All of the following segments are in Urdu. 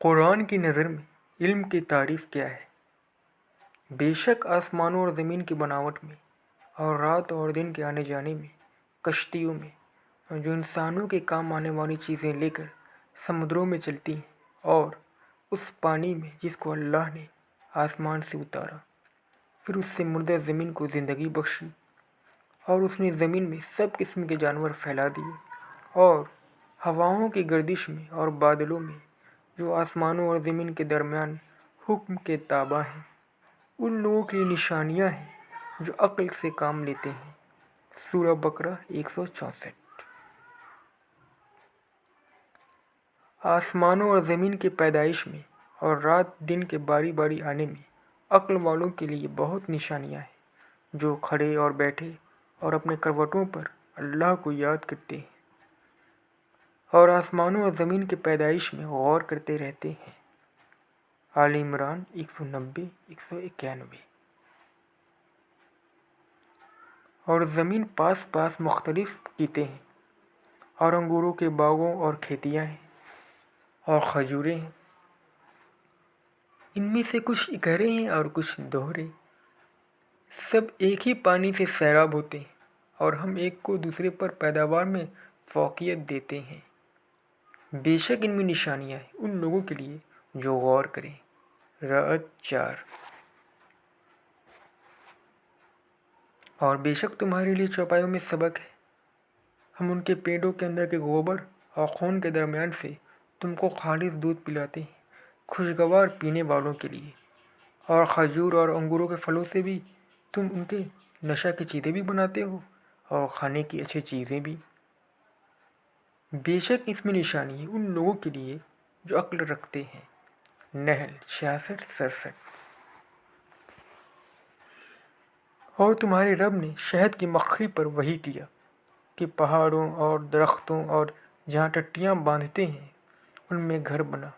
قرآن کی نظر میں علم کی تعریف کیا ہے؟ بے شک آسمانوں اور زمین کی بناوٹ میں اور رات اور دن کے آنے جانے میں، کشتیوں میں، اور جو انسانوں کے کام آنے والی چیزیں لے کر سمندروں میں چلتی ہیں، اور اس پانی میں جس کو اللہ نے آسمان سے اتارا، پھر اس سے مردہ زمین کو زندگی بخشی، اور اس نے زمین میں سب قسم کے جانور پھیلا دیے، اور ہواؤں کی گردش میں اور بادلوں میں جو آسمانوں اور زمین کے درمیان حکم کے تابع ہیں، ان لوگوں کی نشانیاں ہیں جو عقل سے کام لیتے ہیں۔ سورہ بقرہ 164۔ آسمانوں اور زمین کی پیدائش میں اور رات دن کے باری باری آنے میں عقل والوں کے لیے بہت نشانیاں ہیں، جو کھڑے اور بیٹھے اور اپنے کروٹوں پر اللہ کو یاد کرتے ہیں اور آسمانوں اور زمین کی پیدائش میں غور کرتے رہتے ہیں۔ آل عمران 190 191۔ اور زمین پاس پاس مختلف کیتے ہیں، اور انگوروں کے باغوں اور کھیتیاں ہیں اور کھجوریں ہیں، ان میں سے کچھ اکہرے ہیں اور کچھ دوہرے، سب ایک ہی پانی سے سیراب ہوتے ہیں، اور ہم ایک کو دوسرے پر پیداوار میں فوقیت دیتے ہیں۔ بے شک ان میں نشانیاں ہیں ان لوگوں کے لیے جو غور کریں۔ رعد 4۔ اور بے شک تمہارے لیے چوپایوں میں سبق ہے، ہم ان کے پیڑوں کے اندر کے گوبر اور خون کے درمیان سے تم کو خالص دودھ پلاتے ہیں، خوشگوار پینے والوں کے لیے، اور کھجور اور انگوروں کے پھلوں سے بھی تم ان کے نشہ کی چیزیں بھی بناتے ہو اور کھانے کی اچھی چیزیں بھی۔ بے شک اس میں نشانی ہے ان لوگوں کے لیے جو عقل رکھتے ہیں۔ نحل 66 67۔ اور تمہارے رب نے شہد کی مکھی پر وحی کیا کہ پہاڑوں اور درختوں اور جہاں ٹٹیاں باندھتے ہیں ان میں گھر بنا،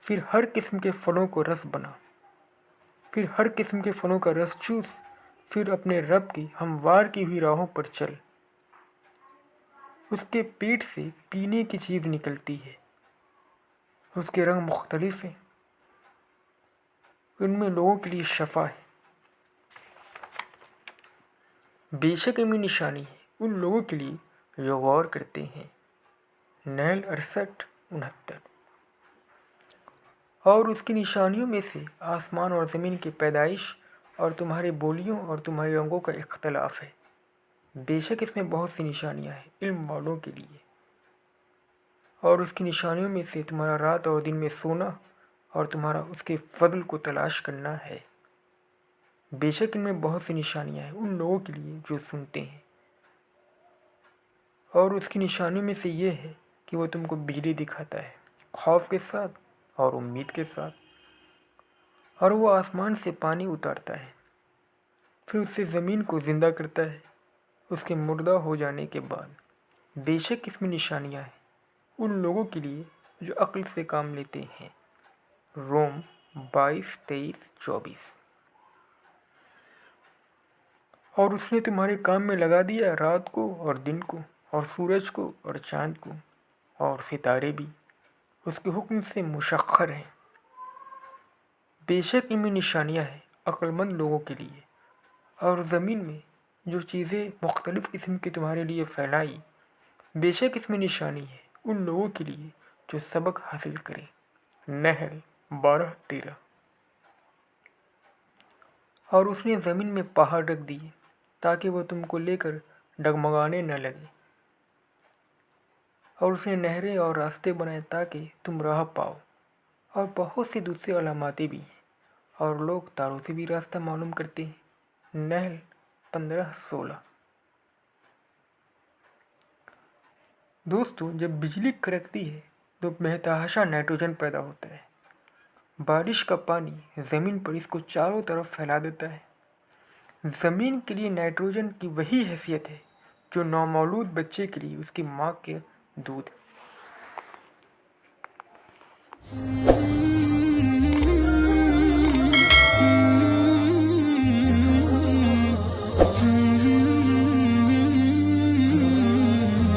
پھر ہر قسم کے پھلوں کو رس بنا، پھر ہر قسم کے پھلوں کا رس چوس، پھر اپنے رب کی ہموار کی ہوئی راہوں پر چل۔ اس کے پیٹ سے پینے کی چیز نکلتی ہے، اس کے رنگ مختلف ہیں، ان میں لوگوں کے لیے شفا ہے۔ بے شک ان میں نشانی ہے ان لوگوں کے لیے جو غور کرتے ہیں۔ نحل 68 69۔ اور اس کی نشانیوں میں سے آسمان اور زمین کی پیدائش اور تمہارے بولیوں اور تمہارے رنگوں کا اختلاف ہے۔ بے شک اس میں بہت سی نشانیاں ہیں علم والوں کے لیے۔ اور اس کی نشانیوں میں سے تمہارا رات اور دن میں سونا اور تمہارا اس کے فضل کو تلاش کرنا ہے۔ بے شک ان میں بہت سی نشانیاں ہیں ان لوگوں کے لیے جو سنتے ہیں۔ اور اس کی نشانیوں میں سے یہ ہے کہ وہ تم کو بجلی دکھاتا ہے، خوف کے ساتھ اور امید کے ساتھ، اور وہ آسمان سے پانی اتارتا ہے، پھر اس سے زمین کو زندہ کرتا ہے اس کے مردہ ہو جانے کے بعد۔ بے شک اس میں نشانیاں ہیں ان لوگوں کے لیے جو عقل سے کام لیتے ہیں۔ روم 22 23 24۔ اور اس نے تمہارے کام میں لگا دیا رات کو اور دن کو، اور سورج کو اور چاند کو، اور ستارے بھی اس کے حکم سے مشخر ہیں۔ بے شک ان میں نشانیاں ہیں عقل مند لوگوں کے لیے۔ اور زمین میں جو چیزیں مختلف قسم کی تمہارے لیے پھیلائی، بے شک اس میں نشانی ہے ان لوگوں کے لیے جو سبق حاصل کریں۔ نحل 12 13۔ اور اس نے زمین میں پہاڑ رکھ دیے تاکہ وہ تم کو لے کر ڈگمگانے نہ لگے، اور اس نے نہریں اور راستے بنائے تاکہ تم راہ پاؤ، اور بہت سی دوسری علاماتیں بھی ہیں، اور لوگ تاروں سے بھی راستہ معلوم کرتے ہیں۔ نحل 15 16۔ دوستو، جب بجلی کڑکتی ہے تو بے نائٹروجن پیدا ہوتا ہے۔ بارش کا پانی زمین پر اس کو چاروں طرف پھیلا دیتا ہے۔ زمین کے لیے نائٹروجن کی وہی حیثیت ہے جو نومولود بچے کے لیے اس کی ماں کے دودھ ہے۔